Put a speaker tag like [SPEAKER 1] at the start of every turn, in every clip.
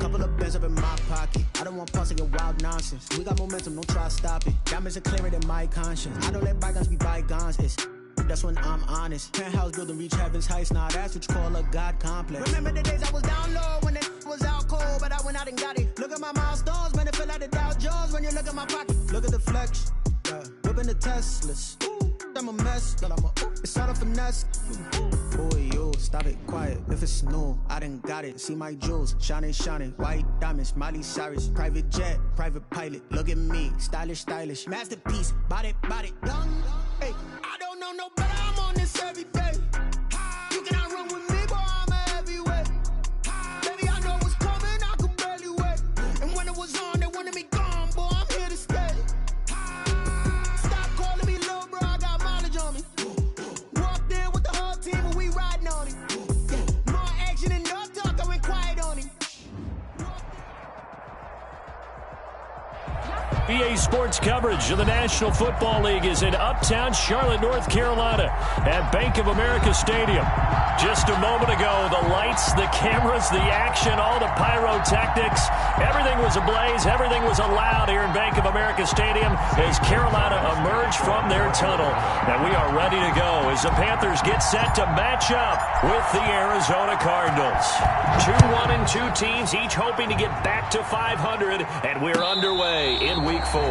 [SPEAKER 1] Couple of bands up in my pocket. I don't want pause to get wild nonsense. We got momentum, don't try to stop it. Diamonds are clearer than my conscience. I don't let bygones be bygones. That's when I'm honest. Penthouse building, reach heaven's heights. Now that's what you call a God complex. Remember the days I was down low when it was out cold, but I went out and got it. Look at my milestones, man, it feel like the Dow Jones when you look at my pocket. Look at the flex, whipping the Teslas. I'm a mess, but it's all a finesse. Boy, yo, stop it, quiet. If it's new, I done got it. See my jewels, shining, white diamonds, Miley Cyrus, private jet, private pilot. Look at me, stylish, masterpiece, body, young. Hey, I don't know no better. I'm on this every day. You cannot run with me, boy. I'm a heavyweight. Baby, I know what's coming. I could barely wait. And when it was on, they wanted me gone, boy. I'm here to stay. Stop calling me little bro. I got mileage on me. Walked in with the whole team and we riding on it. More action and no talk. I went quiet on him.
[SPEAKER 2] BA Sports coverage of the National Football League is in uptown Charlotte, North Carolina at Bank of America Stadium. Just a moment ago, the lights, the cameras, the action, all the pyrotechnics, everything was ablaze, everything was allowed here in Bank of America Stadium as Carolina emerged from their tunnel. And we are ready to go as the Panthers get set to match up with the Arizona Cardinals. 2-1-2 teams, each hoping to get back to 500, and we're underway in Week 4.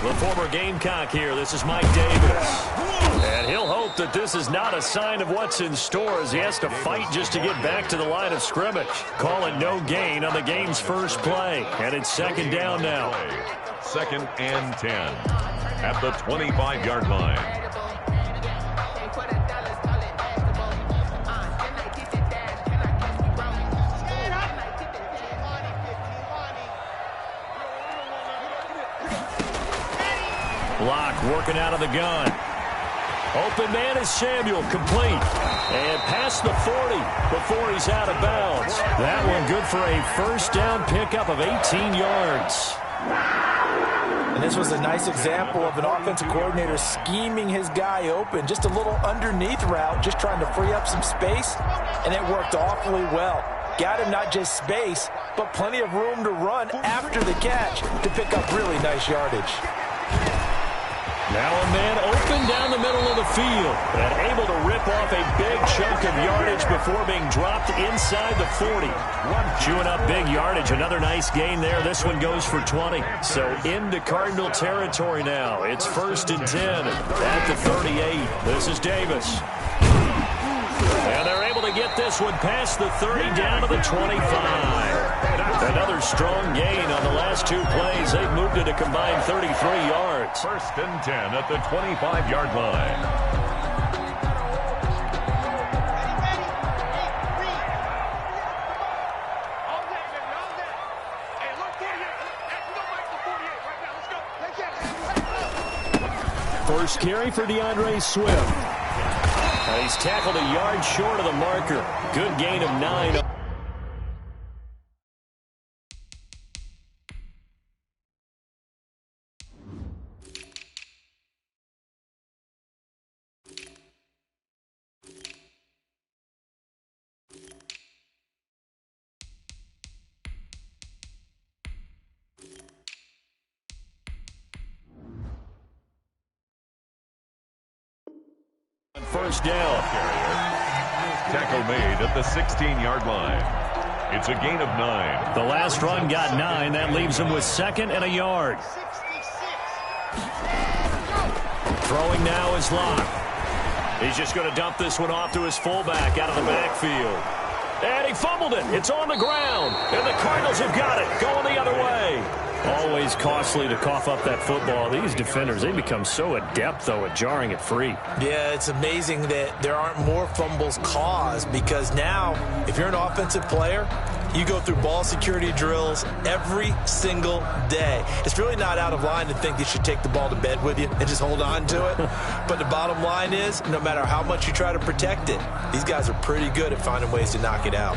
[SPEAKER 2] The former Gamecock here. This is Mike Davis. And he'll hope that this is not a sign of what's in store as he has to fight just to get back to the line of scrimmage. Call it no gain on the game's first play. And it's second down now.
[SPEAKER 3] Second and 10 at the 25-yard line.
[SPEAKER 2] Block working out of the gun. Open man is Samuel, complete. And past the 40 before he's out of bounds. That one good for a first down pickup of 18 yards.
[SPEAKER 4] And this was a nice example of an offensive coordinator scheming his guy open. Just a little underneath route, just trying to free up some space. And it worked awfully well. Got him not just space, but plenty of room to run after the catch to pick up really nice yardage.
[SPEAKER 2] Now a man open down the middle of the field and able to rip off a big chunk of yardage before being dropped inside the 40. Chewing up big yardage. Another nice gain there. This one goes for 20. So into Cardinal territory now. It's first and 10 at the 38. This is Davis. And they're able to get this one past the 30 down to the 25. Another strong gain on the last two plays. They've moved it a combined 33 yards.
[SPEAKER 3] First and 10 at the 25-yard line.
[SPEAKER 2] First carry for DeAndre Swift. And he's tackled a yard short of the marker. Good gain of 9. First down.
[SPEAKER 3] Tackle made at the 16-yard line. It's a gain of 9.
[SPEAKER 2] The last run got 9. That leaves him with second and a yard. Throwing now is Locke. He's just going to dump this one off to his fullback out of the backfield. And he fumbled it. It's on the ground. And the Cardinals have got it. Going the other way. Always costly to cough up that football. These defenders, they become so adept, though, at jarring it free.
[SPEAKER 4] Yeah, it's amazing that there aren't more fumbles caused because now, if you're an offensive player, You go through ball security drills every single day. It's really not out of line to think you should take the ball to bed with you and just hold on to it. But the bottom line is, no matter how much you try to protect it, these guys are pretty good at finding ways to knock it out.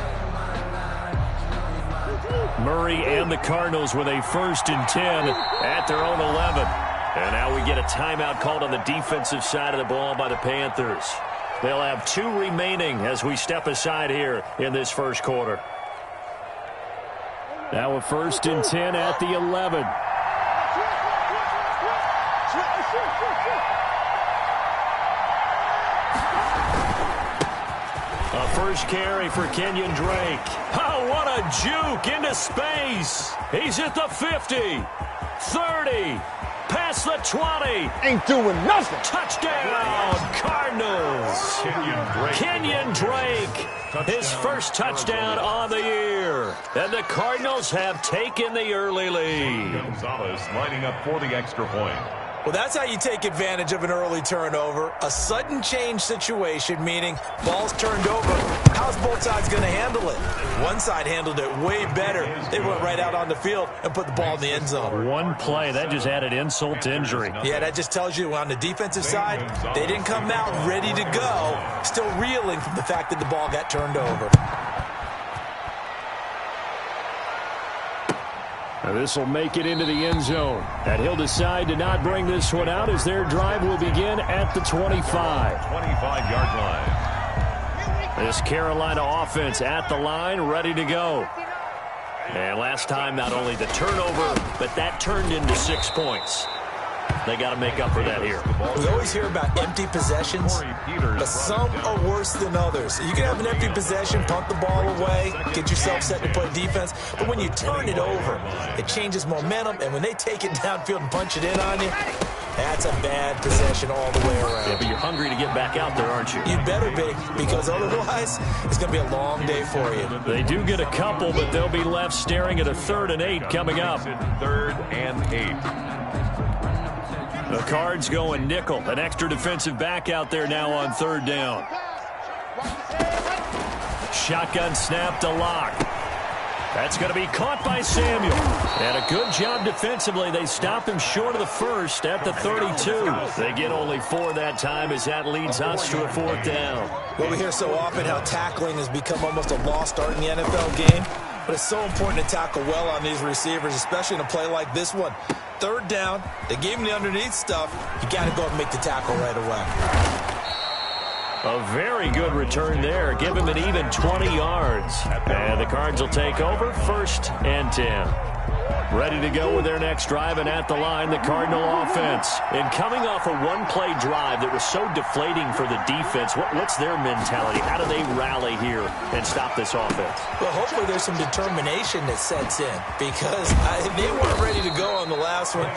[SPEAKER 2] Murray and the Cardinals with a 1st and 10 at their own 11. And now we get a timeout called on the defensive side of the ball by the Panthers. They'll have 2 remaining as we step aside here in this first quarter. Now a 1st and 10 at the 11. A first carry for Kenyon Drake. Oh, what a juke into space. He's at the 50, 30, past the 20.
[SPEAKER 5] Ain't doing nothing.
[SPEAKER 2] Touchdown, Cardinals. Kenyon Drake, his first touchdown on the year. And the Cardinals have taken the early lead.
[SPEAKER 3] Gonzalez lining up for the extra point.
[SPEAKER 4] Well, that's how you take advantage of an early turnover. A sudden change situation, meaning ball's turned over. How's both sides going to handle it? One side handled it way better. They went right out on the field and put the ball in the end zone.
[SPEAKER 2] One play, that just added insult to injury.
[SPEAKER 4] Yeah, that just tells you on the defensive side, they didn't come out ready to go, still reeling from the fact that the ball got turned over.
[SPEAKER 2] This will make it into the end zone. And he'll decide to not bring this one out as their drive will begin at the 25.
[SPEAKER 3] 25-yard line.
[SPEAKER 2] This Carolina offense at the line, ready to go. And last time, not only the turnover, but that turned into 6 points. They got to make up for that here.
[SPEAKER 4] We always hear about empty possessions, but some are worse than others. You can have an empty possession, punt the ball away, get yourself set to play defense, but when you turn it over, it changes momentum, and when they take it downfield and punch it in on you, that's a bad possession all the way around.
[SPEAKER 2] Yeah, but you're hungry to get back out there, aren't you?
[SPEAKER 4] You better be, because otherwise, it's going to be a long day for you.
[SPEAKER 2] They do get a couple, but they'll be left staring at a 3rd and 8 coming up.
[SPEAKER 3] 3rd and 8.
[SPEAKER 2] The Cards going nickel. An extra defensive back out there now on 3rd down. Shotgun snap to Locke. That's going to be caught by Samuel. And a good job defensively. They stop him short of the 1st at the 32. They get only 4 that time as that leads us to a 4th down.
[SPEAKER 4] Well, we hear so often how tackling has become almost a lost art in the NFL game. But it's so important to tackle well on these receivers, especially in a play like this one. 3rd down, they gave him the underneath stuff. You got to go and make the tackle right away.
[SPEAKER 2] A very good return there. Give him an even 20 yards. And the Cards will take over 1st and 10. Ready to go with their next drive, and at the line, the Cardinal offense. And coming off a one-play drive that was so deflating for the defense, what's their mentality? How do they rally here and stop this offense?
[SPEAKER 4] Well, hopefully there's some determination that sets in, because they weren't ready to go on the last one.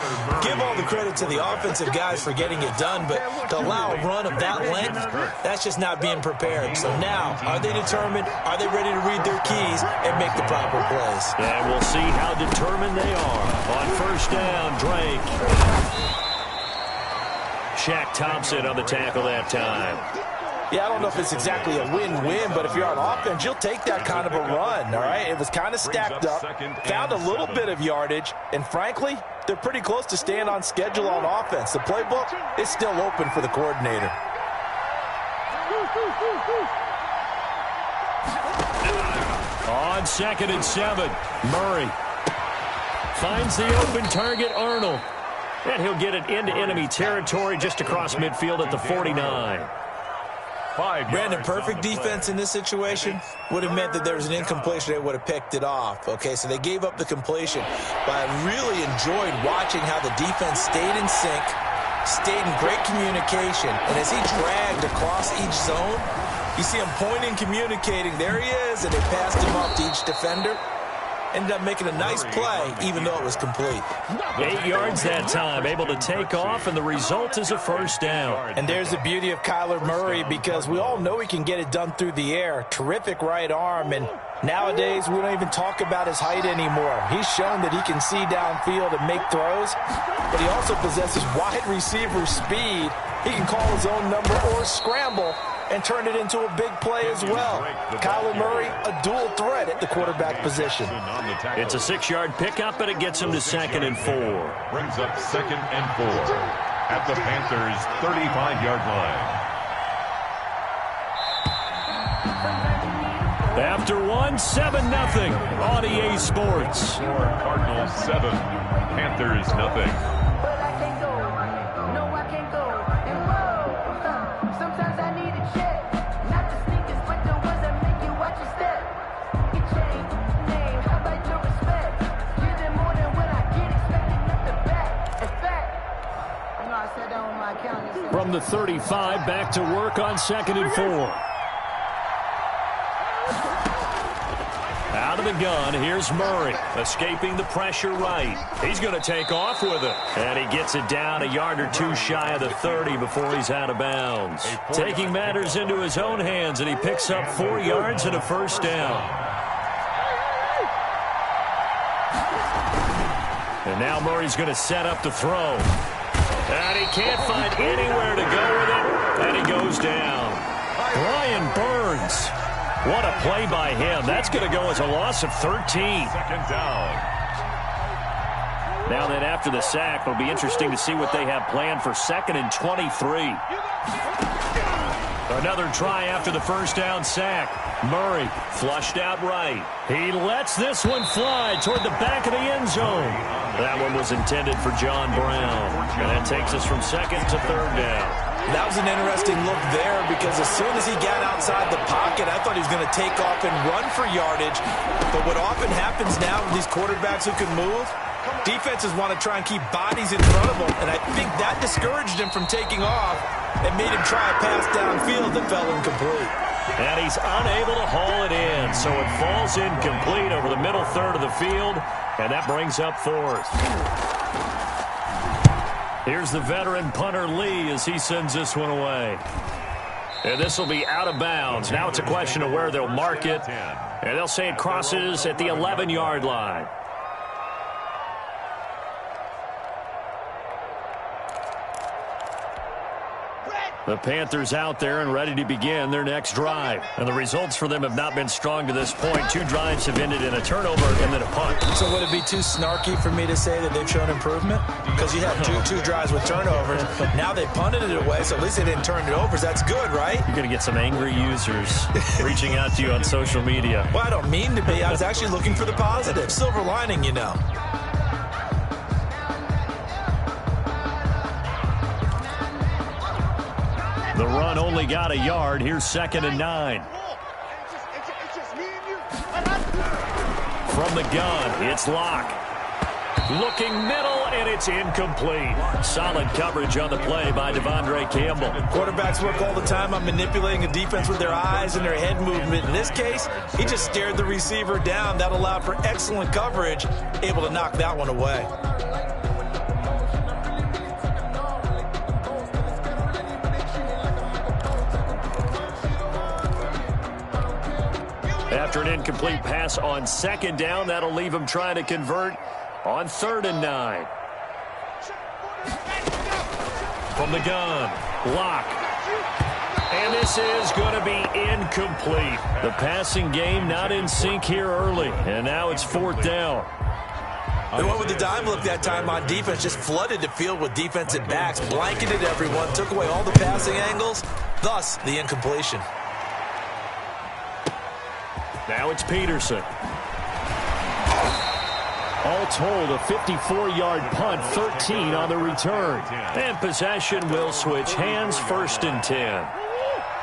[SPEAKER 4] Give all the credit to the offensive guys for getting it done, but to allow a run of that length, that's just not being prepared. So now, are they determined? Are they ready to read their keys and make the proper plays?
[SPEAKER 2] And we'll see how determined they are. On 1st down, Drake. Shaq Thompson on the tackle that time.
[SPEAKER 4] Yeah, I don't know if it's exactly a win-win, but if you're on offense, you'll take that kind of a run, all right? It was kind of stacked up, found a little bit of yardage, and frankly, they're pretty close to staying on schedule on offense. The playbook is still open for the coordinator.
[SPEAKER 2] On 2nd and 7, Murray finds the open target, Arnold. And he'll get it into enemy territory just across midfield at the 49.
[SPEAKER 4] Brandon, perfect defense in this situation would have meant that there was an incompletion. They would have picked it off. Okay, so they gave up the completion. But I really enjoyed watching how the defense stayed in sync, stayed in great communication. And as he dragged across each zone, you see him pointing, communicating. There he is, and they passed him off to each defender. Ended up making a nice play, even though it was complete.
[SPEAKER 2] 8 yards that time, able to take off, and the result is a 1st down.
[SPEAKER 4] And there's the beauty of Kyler Murray, because we all know he can get it done through the air. Terrific right arm, and nowadays we don't even talk about his height anymore. He's shown that he can see downfield and make throws, but he also possesses wide receiver speed. He can call his own number or scramble and turned it into a big play as well. Kyler Murray, a dual threat at the quarterback position.
[SPEAKER 2] It's a 6-yard pickup, and it gets him to 2nd and 4.
[SPEAKER 3] Brings up 2nd and 4 at the Panthers' 35-yard line.
[SPEAKER 2] After 7-0 on EA Sports.
[SPEAKER 3] Cardinals 7, Panthers 0.
[SPEAKER 2] From the 35, back to work on 2nd and 4. Out of the gun, here's Murray, escaping the pressure right. He's going to take off with it. And he gets it down a yard or two shy of the 30 before he's out of bounds. Taking matters into his own hands, and he picks up 4 yards and a first down. And now Murray's going to set up to throw. And he can't find anywhere to go with it, and he goes down. Brian Burns. What a play by him. That's going to go as a loss of 13.
[SPEAKER 3] 2nd down.
[SPEAKER 2] Now then, after the sack, it'll be interesting to see what they have planned for 2nd and 23. Another try after the first down sack. Murray flushed out right. He lets this one fly toward the back of the end zone. That one was intended for John Brown. And that takes us from 2nd to 3rd down.
[SPEAKER 4] That was an interesting look there because as soon as he got outside the pocket, I thought he was going to take off and run for yardage. But what often happens now with these quarterbacks who can move, defenses want to try and keep bodies in front of them. And I think that discouraged him from taking off and made him try a pass downfield that fell incomplete.
[SPEAKER 2] And he's unable to haul it in, so it falls incomplete over the middle third of the field, and that brings up 4th. Here's the veteran punter Lee as he sends this one away. And this will be out of bounds. Now it's a question of where they'll mark it, and they'll say it crosses at the 11-yard line. The Panthers out there and ready to begin their next drive. And the results for them have not been strong to this point. 2 drives have ended in a turnover and then a punt.
[SPEAKER 4] So would it be too snarky for me to say that they've shown improvement? Because you had two drives with turnovers. Now they punted it away, so at least they didn't turn it over. That's good, right?
[SPEAKER 2] You're going to get some angry users reaching out to you on social media.
[SPEAKER 4] Well, I don't mean to be. I was actually looking for the positive. Silver lining, you know.
[SPEAKER 2] The run only got a yard. Here's 2nd and 9. From the gun, it's Locke. Looking middle, and it's incomplete. Solid coverage on the play by Devondre Campbell.
[SPEAKER 4] Quarterbacks work all the time on manipulating a defense with their eyes and their head movement. In this case, he just stared the receiver down. That allowed for excellent coverage, able to knock that one away.
[SPEAKER 2] After an incomplete pass on 2nd down, that'll leave him trying to convert on 3rd and 9. From the gun, Locke. And this is going to be incomplete. The passing game not in sync here early, and now it's 4th down.
[SPEAKER 4] They went with the dime look that time on defense, just flooded the field with defensive backs, blanketed everyone, took away all the passing angles, thus the incompletion.
[SPEAKER 2] Now it's Peterson. All told, a 54-yard punt, 13 on the return. And possession will switch hands, 1st and 10.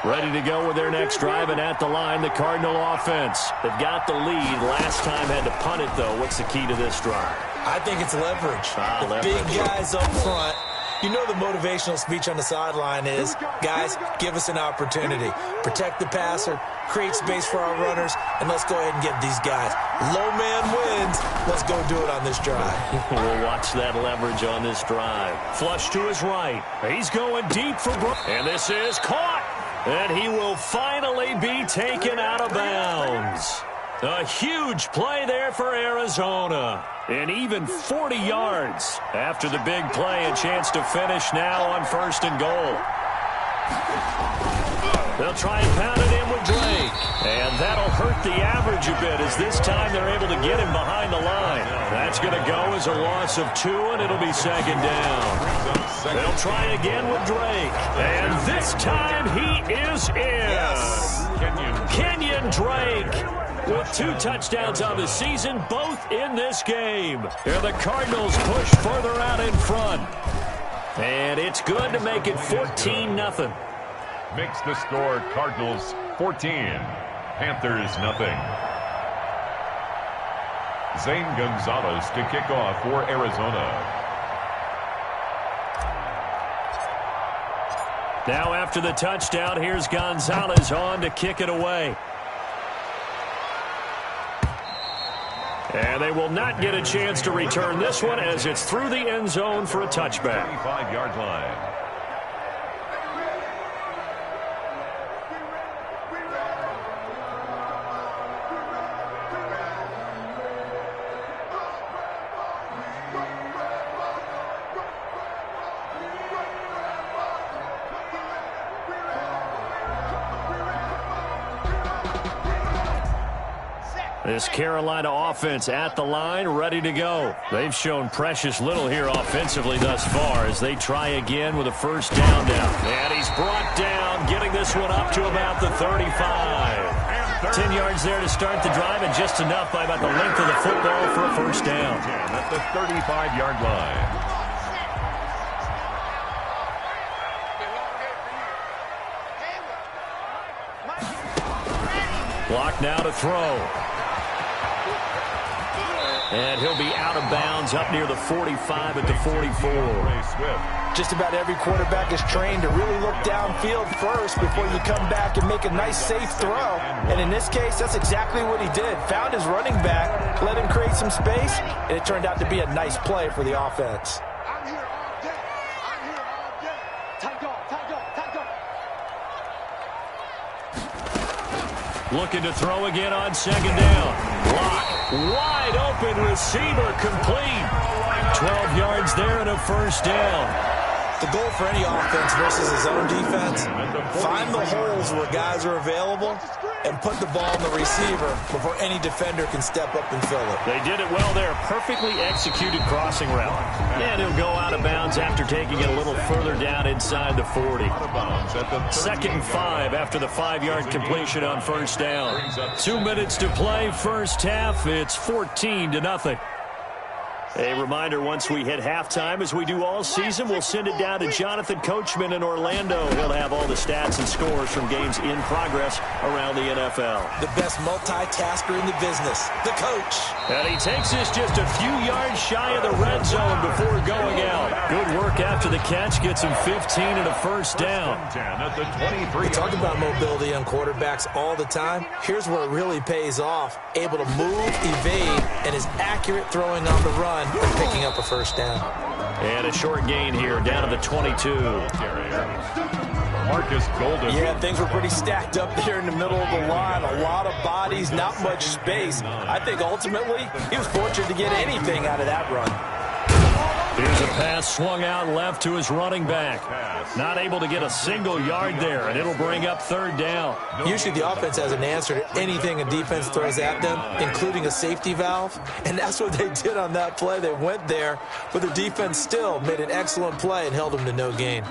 [SPEAKER 2] Ready to go with their next drive, and at the line, the Cardinal offense. They've got the lead. Last time had to punt it, though. What's the key to this drive?
[SPEAKER 4] I think it's leverage. The
[SPEAKER 2] leverage.
[SPEAKER 4] Big guys up front. You know the motivational speech on the sideline is, guys, give us an opportunity. Protect the passer, create space for our runners, and let's go ahead and get these guys. Low man wins. Let's go do it on this drive.
[SPEAKER 2] We'll watch that leverage on this drive. Flush to his right. He's going deep for Brook. And this is caught. And he will finally be taken out of bounds. A huge play there for Arizona. And even 40 yards after the big play. A chance to finish now on 1st and goal. They'll try and pound it in with Drake. And that'll hurt the average a bit as this time they're able to get him behind the line. That's going to go as a loss of 2, and it'll be second down. They'll try again with Drake. And this time he is in.
[SPEAKER 3] Yes.
[SPEAKER 2] Kenyon Drake with 2 touchdowns on the season, both in this game. And the Cardinals push further out in front. And it's good to make it 14-0.
[SPEAKER 3] Makes the score Cardinals 14, Panthers nothing. Zane Gonzalez to kick off for Arizona.
[SPEAKER 2] Now after the touchdown, here's Gonzalez on to kick it away. And they will not get a chance to return this one as it's through the end zone for a touchback.
[SPEAKER 3] 35-yard line.
[SPEAKER 2] This Carolina offense at the line, ready to go. They've shown precious little here offensively thus far as they try again with a first down now. And he's brought down, getting this one up to about the 35. 10 yards there to start the drive, and just enough by about the length of the football for a first down.
[SPEAKER 3] At the 35-yard line.
[SPEAKER 2] Block now to throw. And he'll be out of bounds up near the 45 at the 44.
[SPEAKER 4] Just about every quarterback is trained to really look downfield first before you come back and make a nice, safe throw. And in this case, that's exactly what he did. Found his running back, let him create some space, and it turned out to be a nice play for the offense.
[SPEAKER 5] I'm here all day. I'm here all day. Tight go, tight go, tight go.
[SPEAKER 2] Looking to throw again on second down. Block. Wide open receiver complete. 12 yards there and a first down.
[SPEAKER 4] The goal for any offense versus his own defense, find the holes where guys are available and put the ball in the receiver before any defender can step up and fill it.
[SPEAKER 2] They did it well there. Perfectly executed crossing route. And he'll go out of bounds after taking it a little further down inside the 40. 2nd and 5 after the 5-yard completion on first down. 2 minutes to play first half. It's 14-0. A reminder, once we hit halftime, as we do all season, we'll send it down to Jonathan Coachman in Orlando. He'll have all the stats and scores from games in progress around the NFL.
[SPEAKER 4] The best multitasker in the business, the coach.
[SPEAKER 2] And he takes us just a few yards shy of the red zone before going out. Good work after the catch, gets him 15 and a first down.
[SPEAKER 4] We talk about mobility on quarterbacks all the time. Here's where it really pays off. Able to move, evade, and is accurate throwing on the run and picking up a first down.
[SPEAKER 2] And a short gain here, down to the 22.
[SPEAKER 3] Marcus Golden.
[SPEAKER 4] Yeah, things were pretty stacked up there in the middle of the line. A lot of bodies, not much space. I think ultimately he was fortunate to get anything out of that run.
[SPEAKER 2] Here's a pass swung out left to his running back. Not able to get a single yard there, and it'll bring up third down.
[SPEAKER 4] Usually the offense has an answer to anything a defense throws at them, including a safety valve. And that's what they did on that play. They went there, but the defense still made an excellent play and held them to no gain.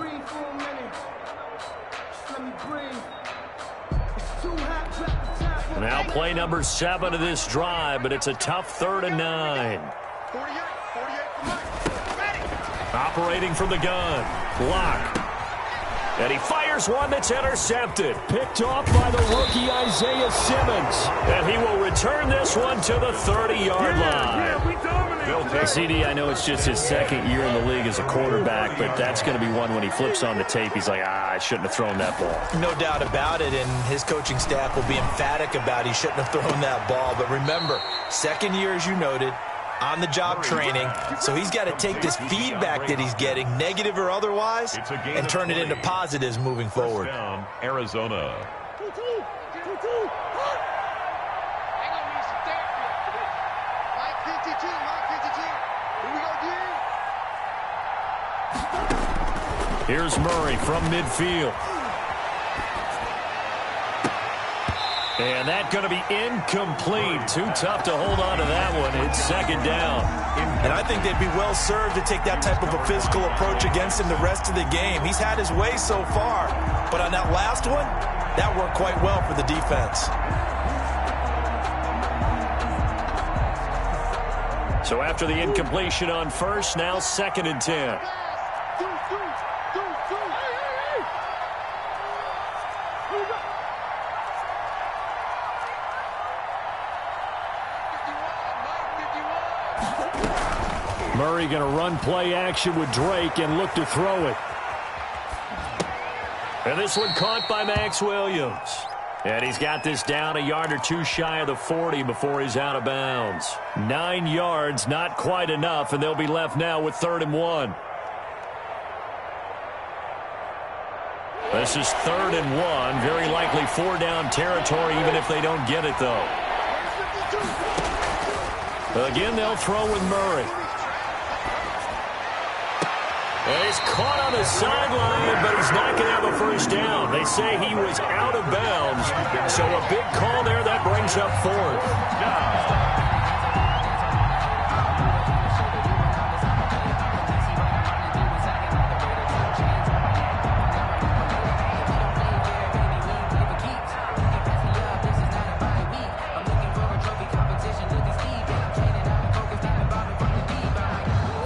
[SPEAKER 2] Now play number 7 of this drive, but it's a tough 3rd and 9. Operating from the gun. Block. And he fires one that's intercepted. Picked off by the rookie Isaiah Simmons. And he will return this one to the 30-yard line. CD, I know it's just his 2nd year in the league as a quarterback, but that's going to be one when he flips on the tape, he's like, I shouldn't have thrown that ball.
[SPEAKER 4] No doubt about it, and his coaching staff will be emphatic about he shouldn't have thrown that ball. But remember, 2nd year, as you noted, on-the-job training, so he's got to take this feedback that he's getting, negative or otherwise, and turn it into positives moving forward.
[SPEAKER 3] Arizona.
[SPEAKER 2] Here's Murray from midfield. And that's going to be incomplete. Too tough to hold on to that one. It's second down.
[SPEAKER 4] And I think they'd be well served to take that type of a physical approach against him the rest of the game. He's had his way so far, but on that last one, that worked quite well for the defense.
[SPEAKER 2] So after the incompletion on first, now second and 10. Murray going to run play action with Drake and look to throw it. And this one caught by Max Williams. And he's got this down a yard or two shy of the 40 before he's out of bounds. 9 yards, not quite enough, and they'll be left now with 3rd and 1. This is 3rd and 1. Very likely 4-down territory even if they don't get it, though. Again, they'll throw with Murray. And he's caught on the sideline, but he's not going to have a first down. They say he was out of bounds. So a big call there that brings up 4th.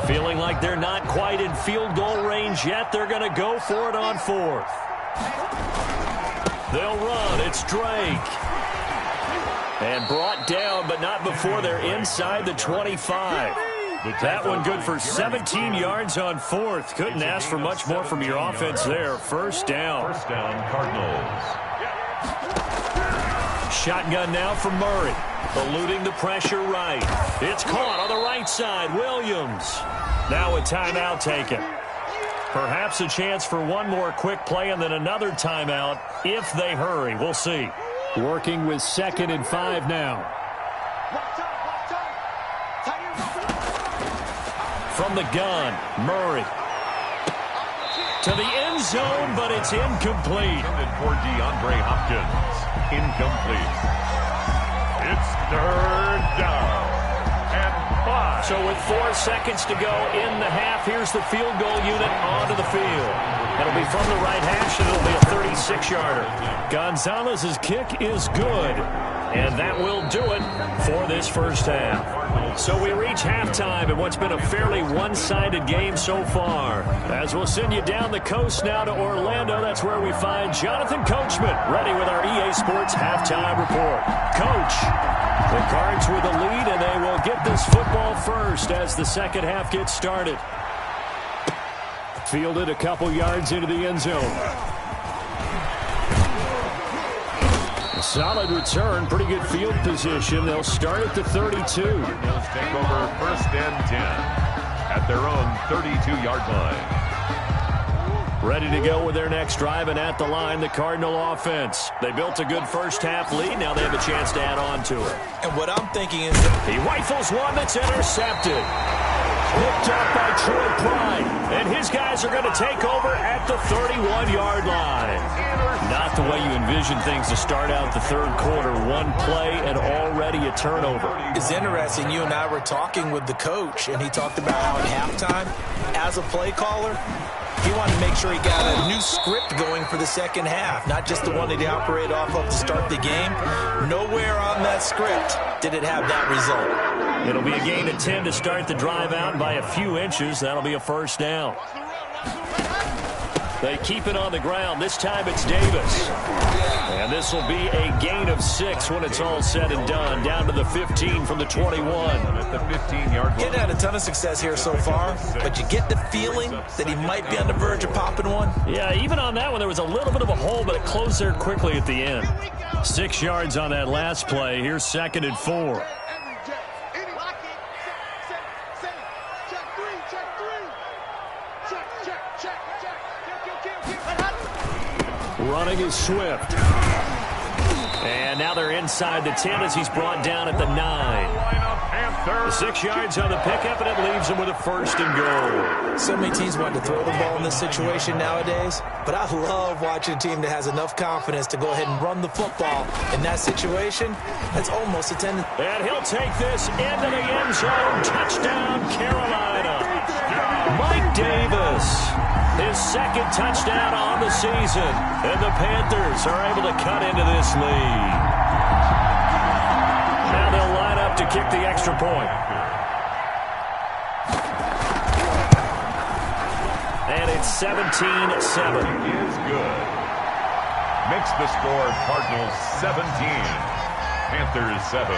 [SPEAKER 2] Feeling like they're not quite in field goal range yet. They're going to go for it on 4th. They'll run. It's Drake. And brought down, but not before they're inside the 25. That one good for 17 yards on 4th. Couldn't ask for much more from your offense there. First down.
[SPEAKER 3] First down, Cardinals.
[SPEAKER 2] Shotgun now for Murray. Eluding the pressure right. It's caught on the right side. Williams. Now a timeout taken. Perhaps a chance for one more quick play and then another timeout if they hurry. We'll see. Working with 2nd and 5 now. From the gun, Murray. To the end zone, but it's incomplete.
[SPEAKER 3] Intended for DeAndre Hopkins. Incomplete. It's 3rd down and 5.
[SPEAKER 2] So with 4 seconds to go in the half, here's the field goal unit onto the field. It'll be from the right hash, and it'll be a 36-yarder. Gonzalez's kick is good, and that will do it for this first half. So we reach halftime in what's been a fairly one-sided game so far. As we'll send you down the coast now to Orlando, that's where we find Jonathan Coachman ready with our EA Sports halftime report. Coach, the Cards with the lead, and they will get this football first as the second half gets started. Fielded a couple yards into the end zone. A solid return, pretty good field position. They'll start at the 32.
[SPEAKER 3] Cardinals take over 1st and 10 at their own 32-yard line.
[SPEAKER 2] Ready to go with their next drive, and at the line, the Cardinal offense. They built a good first half lead. Now they have a chance to add on to it.
[SPEAKER 4] And what I'm thinking is that
[SPEAKER 2] he rifles one that's intercepted. Picked up by Troy Pride. And his guys are going to take over at the 31-yard line. Not the way you envision things to start out the third quarter. One play and already a turnover.
[SPEAKER 4] It's interesting. You and I were talking with the coach, and he talked about how at halftime, as a play caller, he wanted to make sure he got a new script going for the second half, not just the one that he operated off of to start the game. Nowhere on that script did it have that result.
[SPEAKER 2] It'll be a gain of 10 to start the drive out by a few inches. That'll be a first down. They keep it on the ground. This time it's Davis. And this will be a gain of 6 when it's all said and done. Down to the 15 from the 21.
[SPEAKER 3] At the 15-yard line.
[SPEAKER 4] Getting had a ton of success here so far, but you get the feeling that he might be on the verge of popping one.
[SPEAKER 2] Yeah, even on that one, there was a little bit of a hole, but it closed there quickly at the end. 6 yards on that last play. Here's 2nd and 4. Running is Swift. And now they're inside the 10 as he's brought down at the 9. The 6 yards on the pickup, and it leaves him with a 1st and goal.
[SPEAKER 4] So many teams want to throw the ball in this situation nowadays, but I love watching a team that has enough confidence to go ahead and run the football. In that situation, that's almost a 10.
[SPEAKER 2] And he'll take this into the end zone. Touchdown, Carolina. Mike Davis, his 2nd touchdown on the season. And the Panthers are able to cut into this lead. Now they'll line up to kick the extra point. And it's 17-7.
[SPEAKER 3] Is good. Makes the score Cardinals 17. Panthers 7.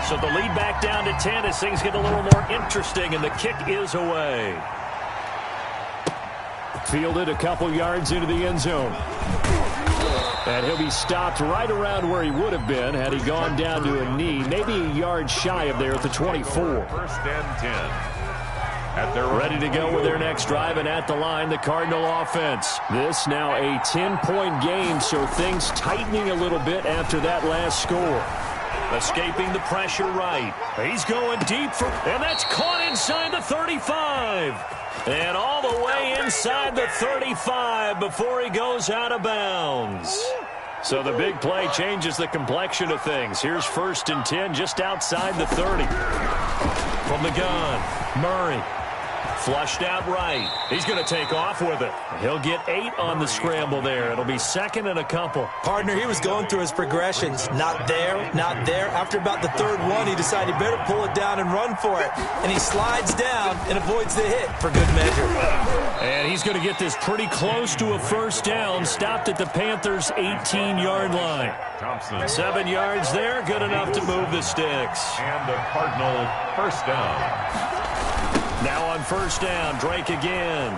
[SPEAKER 2] So the lead back down to 10 as things get a little more interesting, and the kick is away. Fielded a couple yards into the end zone. And he'll be stopped right around where he would have been had he gone down to a knee, maybe a yard shy of there at the 24.
[SPEAKER 3] 1st and 10.
[SPEAKER 2] Ready to go with their next drive, and at the line, the Cardinal offense. This now a 10-point game, so things tightening a little bit after that last score. Escaping the pressure right. He's going deep and that's caught inside the 35. And all the way inside the 35 before he goes out of bounds. So the big play changes the complexion of things. Here's 1st and 10 just outside the 30. From the gun, Murray. Flushed out right. He's going to take off with it. He'll get 8 on the scramble there. It'll be 2nd and a couple.
[SPEAKER 4] Partner, he was going through his progressions. Not there, not there. After about the 3rd one, he decided he better pull it down and run for it. And he slides down and avoids the hit for good measure.
[SPEAKER 2] And he's going to get this pretty close to a 1st down. Stopped at the Panthers' 18-yard line.
[SPEAKER 3] Thompson.
[SPEAKER 2] 7 yards there. Good enough to move the sticks.
[SPEAKER 3] And the Cardinal 1st down.
[SPEAKER 2] Now on 1st down, Drake again.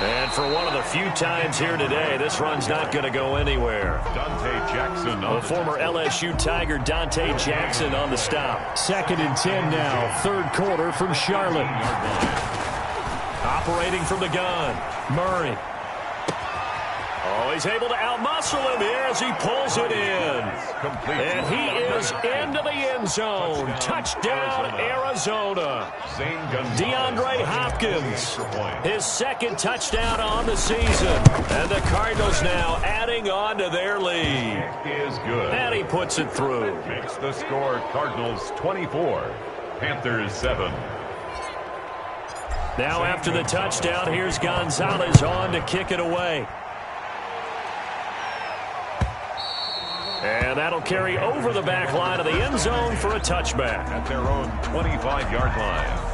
[SPEAKER 2] And for one of the few times here today, this run's not going to go anywhere.
[SPEAKER 3] Dante Jackson.
[SPEAKER 2] The former LSU Tiger Dante Jackson on the stop. 2nd and 10 now, 3rd quarter from Charlotte. Operating from the gun, Murray. Oh, he's able to outmuscle him here as he pulls it in. And he is into the end zone. Touchdown, Arizona. DeAndre Hopkins, his 2nd touchdown on the season. And the Cardinals now adding on to their lead.
[SPEAKER 3] Is good.
[SPEAKER 2] And he puts it through.
[SPEAKER 3] Makes the score Cardinals 24, Panthers 7.
[SPEAKER 2] Now after the touchdown, here's Gonzalez on to kick it away. And that'll carry over the back line of the end zone for a touchback.
[SPEAKER 3] At their own 25-yard line.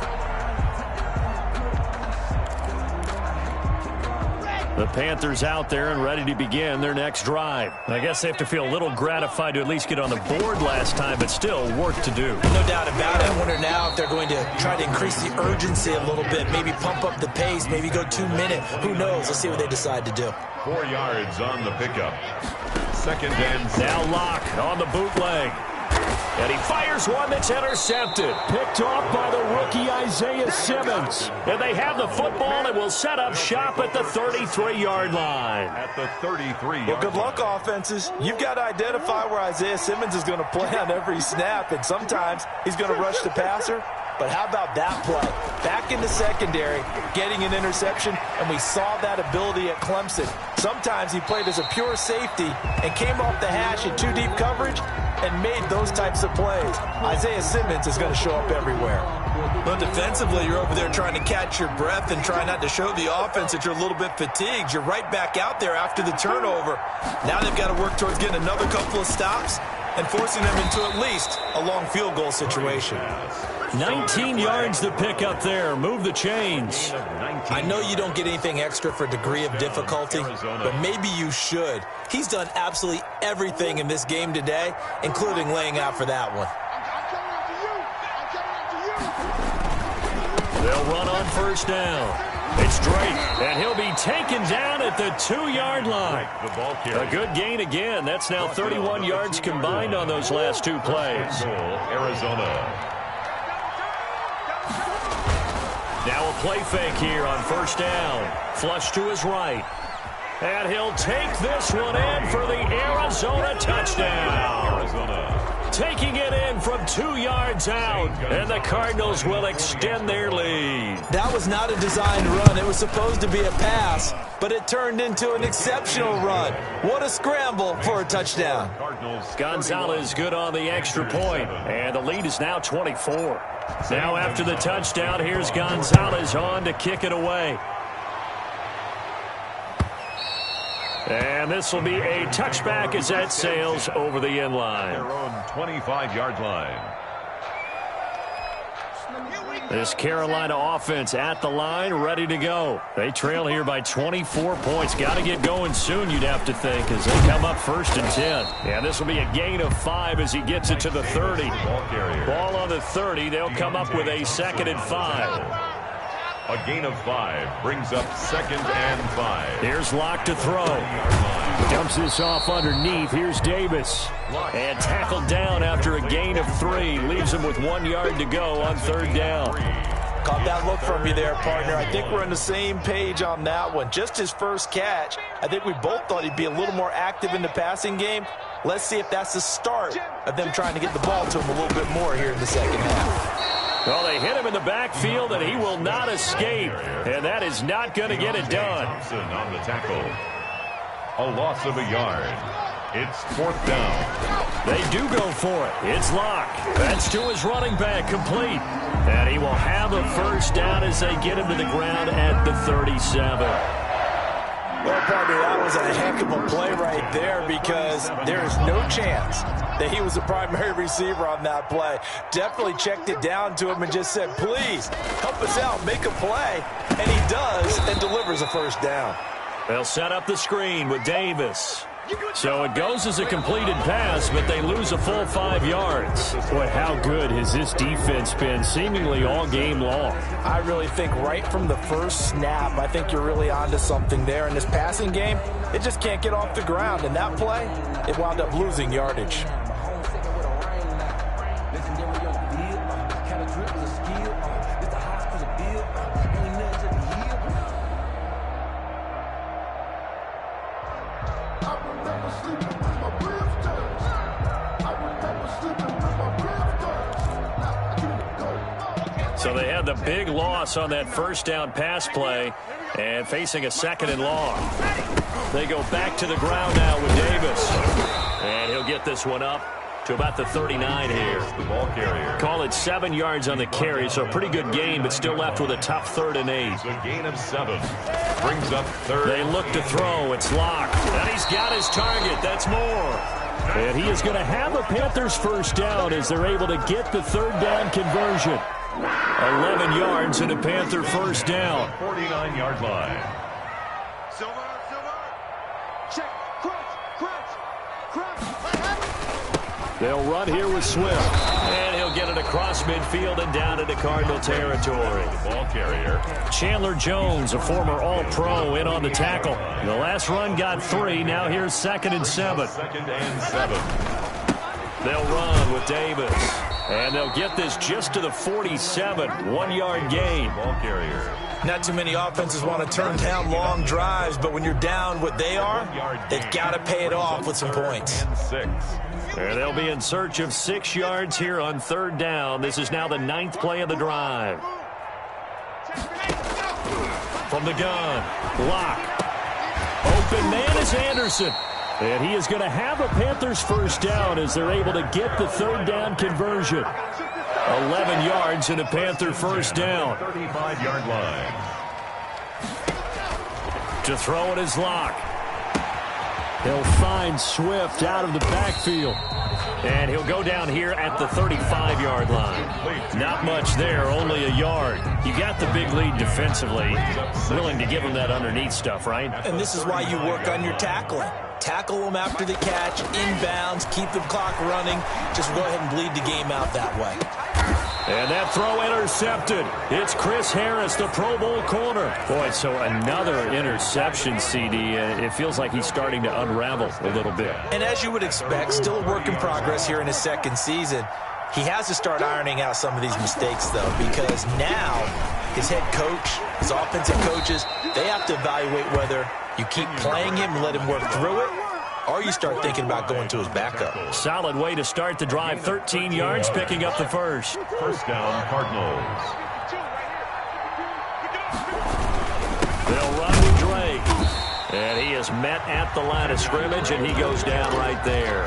[SPEAKER 2] The Panthers out there and ready to begin their next drive. I guess they have to feel a little gratified to at least get on the board last time, but still work to do.
[SPEAKER 4] No doubt about it. I wonder now if they're going to try to increase the urgency a little bit, maybe pump up the pace, maybe go 2 minute. Who knows? Let's see what they decide to do.
[SPEAKER 3] 4 yards on the pickup. 2nd and
[SPEAKER 2] now Locke on the bootleg. And he fires one that's intercepted. Picked off by the rookie Isaiah Simmons. And they have the football and will set up shop at the 33-yard line.
[SPEAKER 3] At the 33-yard
[SPEAKER 4] Well, good luck, offenses. You've got to identify where Isaiah Simmons is going to play on every snap, and sometimes he's going to rush the passer. But how about that play? Back in the secondary, getting an interception, and we saw that ability at Clemson. Sometimes he played as a pure safety and came off the hash in 2 deep coverage and made those types of plays. Isaiah Simmons is going to show up everywhere. But defensively, you're over there trying to catch your breath and try not to show the offense that you're a little bit fatigued. You're right back out there after the turnover. Now they've got to work towards getting another couple of stops and forcing them into at least a long field goal situation.
[SPEAKER 2] 19 yards to pick up there. Move the chains.
[SPEAKER 4] I know you don't get anything extra for degree of difficulty, but maybe you should. He's done absolutely everything in this game today, including laying out for that one.
[SPEAKER 2] They'll run on 1st down. It's Drake, and he'll be taken down at the 2-yard line. A good gain again. That's now 31 yards combined on those last 2 plays.
[SPEAKER 3] Arizona.
[SPEAKER 2] Now a play fake here on 1st down. Flush to his right. And he'll take this one in for the Arizona touchdown.
[SPEAKER 3] Arizona.
[SPEAKER 2] Taking it in from 2 yards out, and the Cardinals will extend their lead.
[SPEAKER 4] That was not a designed run. It was supposed to be a pass, but it turned into an exceptional run. What a scramble for a touchdown.
[SPEAKER 2] Gonzalez good on the extra point, and the lead is now 24. Now after the touchdown, here's Gonzalez on to kick it away. And this will be a touchback as that sails over the end line.
[SPEAKER 3] Their own 25-yard line.
[SPEAKER 2] This Carolina offense at the line, ready to go. They trail here by 24 points. Got to get going soon, you'd have to think, as they come up 1st and 10. And this will be a gain of 5 as he gets it to the 30. Ball on the 30. They'll come up with a 2nd and 5.
[SPEAKER 3] A gain of 5 brings up 2nd and 5.
[SPEAKER 2] Here's Locke to throw. Dumps this off underneath. Here's Davis. And tackled down after a gain of 3. Leaves him with 1 yard to go on 3rd down.
[SPEAKER 4] Caught that look from you there, partner. I think we're on the same page on that one. Just his first catch. I think we both thought he'd be a little more active in the passing game. Let's see if that's the start of them trying to get the ball to him a little bit more here in the second half.
[SPEAKER 2] Well, they hit him in the backfield, and he will not escape. And that is not going to get it done.
[SPEAKER 3] Thompson on the tackle. A loss of a yard. It's 4th down.
[SPEAKER 2] They do go for it. It's Locke. That's to his running back, complete. And he will have a 1st down as they get him to the ground at the 37.
[SPEAKER 4] Well, partner, that was a heck of a play right there because there is no chance that he was the primary receiver on that play. Definitely checked it down to him and just said, please, help us out, make a play. And he does and delivers a 1st down.
[SPEAKER 2] They'll set up the screen with Davis. So it goes as a completed pass, but they lose a full 5 yards. Boy, how good has this defense been seemingly all game long?
[SPEAKER 4] I really think right from the first snap, I think you're really onto something there. In this passing game, it just can't get off the ground. And that play, it wound up losing yardage.
[SPEAKER 2] So they had the big loss on that 1st down pass play and facing a 2nd and long. They go back to the ground now with Davis. And he'll get this one up to about the 39 here.
[SPEAKER 3] The ball carrier.
[SPEAKER 2] Call it 7 yards on the carry, so a pretty good gain, but still left with a tough 3rd and 8.
[SPEAKER 3] It's a gain of 7. Brings up 3rd.
[SPEAKER 2] They look to throw. It's Locke. And he's got his target. That's more. And he is going to have a Panthers 1st down as they're able to get the 3rd down conversion. 11 yards and a Panther 1st down.
[SPEAKER 3] 49-yard line.
[SPEAKER 5] Silver. Check. Crunch.
[SPEAKER 2] They'll run here with Swift. And he'll get it across midfield and down into Cardinal territory.
[SPEAKER 3] The ball carrier.
[SPEAKER 2] Chandler Jones, a former All-Pro, in on the tackle. The last run got 3. Now here's 2nd and 7.
[SPEAKER 3] 2nd and 7.
[SPEAKER 2] They'll run with Davis. And they'll get this just to the 47. 1 yard gain.
[SPEAKER 3] Ball carrier.
[SPEAKER 4] Not too many offenses want to turn down long drives, but when you're down what they are, they've got to pay it off with some points.
[SPEAKER 3] And 6.
[SPEAKER 2] And they'll be in search of 6 yards here on 3rd down. This is now the 9th play of the drive. From the gun, Locke. Open man is Anderson. And he is going to have a Panthers 1st down as they're able to get the 3rd down conversion. 11 yards and a Panther 1st down.
[SPEAKER 3] 35-yard line.
[SPEAKER 2] To throw it is Locke. He'll find Swift out of the backfield. And he'll go down here at the 35-yard line. Not much there, only a yard. You got the big lead defensively. Willing to give him that underneath stuff, right?
[SPEAKER 4] And this is why you work on your tackling. Tackle them after the catch, inbounds, keep the clock running. Just go ahead and bleed the game out that way.
[SPEAKER 2] And that throw intercepted. It's Chris Harris, the Pro Bowl corner. Boy, so another interception, CD. It feels like he's starting to unravel a little bit.
[SPEAKER 4] And as you would expect, still a work in progress here in his 2nd season. He has to start ironing out some of these mistakes, though, because now his head coach, his offensive coaches, they have to evaluate whether You keep playing him and let him work through it, or you start thinking about going to his backup.
[SPEAKER 2] Solid way to start the drive. 13 yards, picking up the first.
[SPEAKER 3] First down, Cardinals.
[SPEAKER 2] They'll run with Drake. And he is met at the line of scrimmage, and he goes down right there.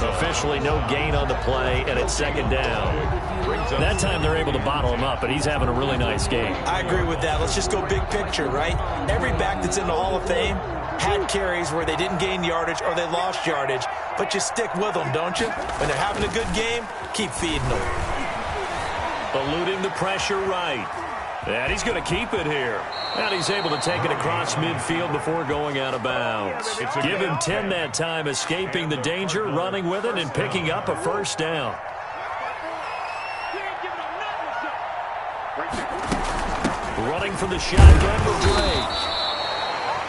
[SPEAKER 2] Officially no gain on the play, and it's second down. That time they're able to bottle him up, but he's having a really nice game.
[SPEAKER 4] I agree with that. Let's just go big picture, right? Every back that's in the Hall of Fame had carries where they didn't gain yardage or they lost yardage, but you stick with them, don't you? When they're having a good game, keep feeding them.
[SPEAKER 2] Eluding the pressure right. And he's going to keep it here. And he's able to take it across midfield before going out of bounds. Give him 10 that time, escaping the danger, running with it, and picking up a first down. Running for the shotgun with Drake.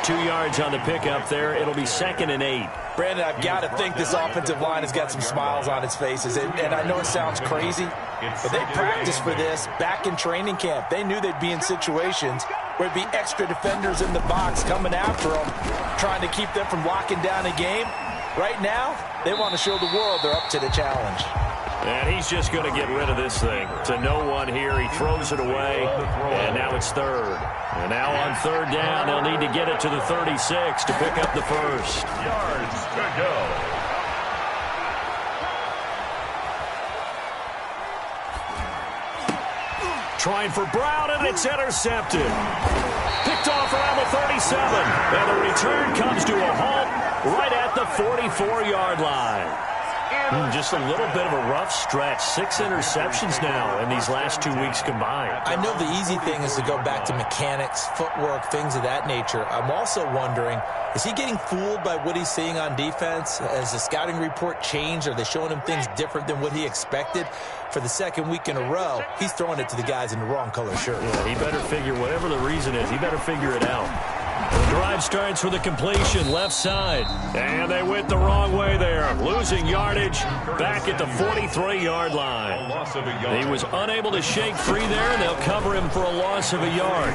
[SPEAKER 2] 2 yards on the pickup there. It'll be 2nd and 8.
[SPEAKER 4] Brandon, I've got to think this offensive line has got some smiles on its faces. And I know it sounds crazy, but they practiced for this back in training camp. They knew they'd be in situations where there'd be extra defenders in the box coming after them, trying to keep them from locking down a game. Right now, they want to show the world they're up to the challenge.
[SPEAKER 2] And he's just going to get rid of this thing. To no one here. He throws it away, and now it's third. And now on third down, they'll need to get it to the 36 to pick up the first.
[SPEAKER 3] Yards to go.
[SPEAKER 2] Trying for Brown, and it's intercepted. Picked off around the 37. And the return comes to a halt right at the 44-yard line. Just a little bit of a rough stretch. 6 interceptions now in these last 2 weeks combined.
[SPEAKER 4] I know the easy thing is to go back to mechanics, footwork, things of that nature. I'm also wondering, is he getting fooled by what he's seeing on defense? Has the scouting report changed? Are they showing him things different than what he expected? For the second week in a row, he's throwing it to the guys in the wrong color shirt.
[SPEAKER 2] Yeah, he better figure, whatever the reason is, he better figure it out. The drive starts with a completion left side. And they went the wrong way there. Losing yardage back at the 43-yard line. He was unable to shake free there, and they'll cover him for a loss of a yard.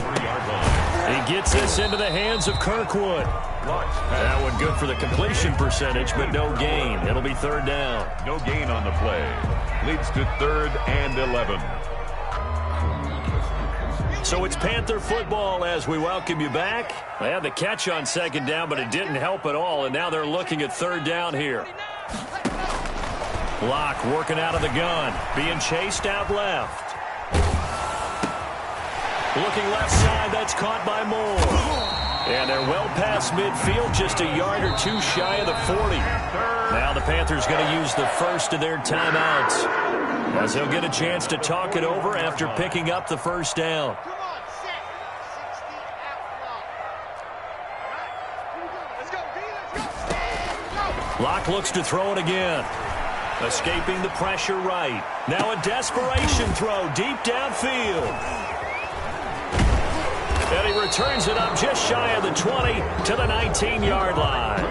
[SPEAKER 2] He gets this into the hands of Kirkwood. That one good for the completion percentage, but no gain. It'll be third down.
[SPEAKER 3] No gain on the play. Leads to 3rd and 11.
[SPEAKER 2] So it's Panther football as we welcome you back. They had the catch on second down, but it didn't help at all, and now they're looking at third down here. Locke working out of the gun, being chased out left. Looking left side, that's caught by Moore. And they're well past midfield, just a yard or two shy of the 40. Now the Panthers going to use the first of their timeouts, as they'll get a chance to talk it over after picking up the first down. Locke looks to throw it again. Escaping the pressure right. Now a desperation throw deep downfield. And he returns it up just shy of the 20 to the 19-yard line.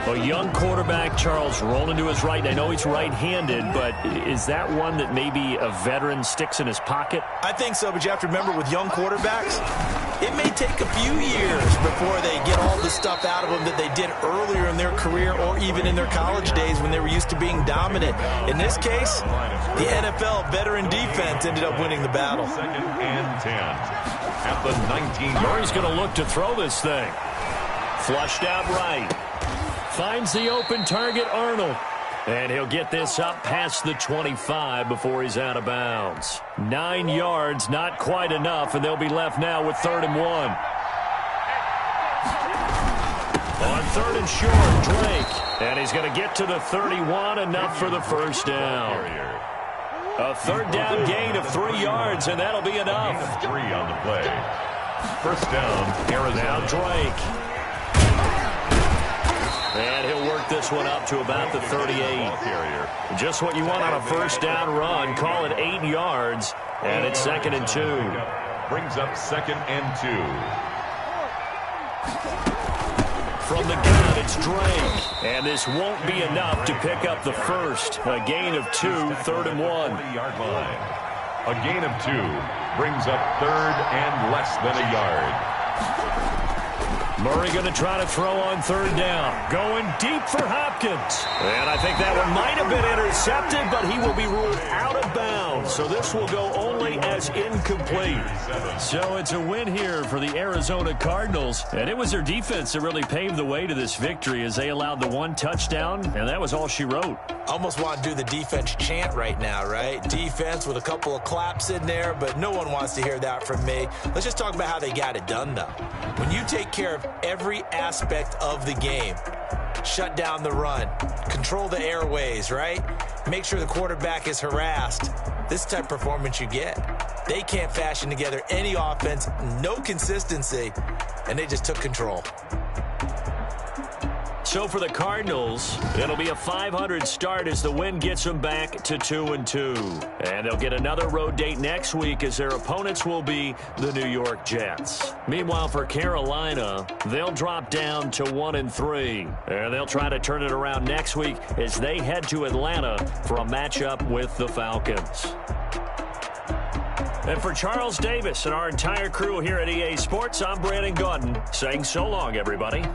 [SPEAKER 2] A young quarterback, Charles, rolling to his right. I know he's right-handed, but is that one that maybe a veteran sticks in his pocket?
[SPEAKER 4] I think so, but you have to remember with young quarterbacks, it may take a few years before they get all the stuff out of them that they did earlier in their career or even in their college days when they were used to being dominant. In this case, the NFL veteran defense ended up winning the battle.
[SPEAKER 3] 2nd and 10 at the 19.
[SPEAKER 2] Murray's going to look to throw this thing. Flushed out right. Finds the open target, Arnold. And he'll get this up past the 25 before he's out of bounds. 9 yards, not quite enough, and they'll be left now with 3rd and 1. On 3rd and short, Drake. And he's going to get to the 31, enough for the first down. A third down gain of 3 yards, and that'll be enough.
[SPEAKER 3] 3 on the play. First down, Arizona.
[SPEAKER 2] Now Drake. And he'll work this one up to about the 38. Just what you want on a first down run. Call it 8 yards, and it's 2nd and 2.
[SPEAKER 3] Brings up 2nd and 2.
[SPEAKER 2] From the gun, it's Drake. And this won't be enough to pick up the first. A gain of 2, 3rd and 1.
[SPEAKER 3] 40-yard line. A gain of 2 brings up 3rd and less than a yard.
[SPEAKER 2] Murray going to try to throw on third down. Going deep for Hopkins. And I think that one might have been intercepted, but he will be ruled out of bounds. So this will go only as incomplete. So it's a win here for the Arizona Cardinals. And it was their defense that really paved the way to this victory as they allowed the one touchdown, and that was all she wrote.
[SPEAKER 4] Almost want to do the defense chant right now, right? Defense with a couple of claps in there, but no one wants to hear that from me. Let's just talk about how they got it done, though. When you take care of every aspect of the game, shut down the run, control the airways, right? Make sure the quarterback is harassed. This type of performance you get. They can't fashion together any offense, no consistency, and they just took control.
[SPEAKER 2] So for the Cardinals, it'll be a .500 start as the win gets them back to 2-2. And they'll get another road date next week as their opponents will be the New York Jets. Meanwhile, for Carolina, they'll drop down to 1-3. And they'll try to turn it around next week as they head to Atlanta for a matchup with the Falcons. And for Charles Davis and our entire crew here at EA Sports, I'm Brandon Gaudin saying so long, everybody.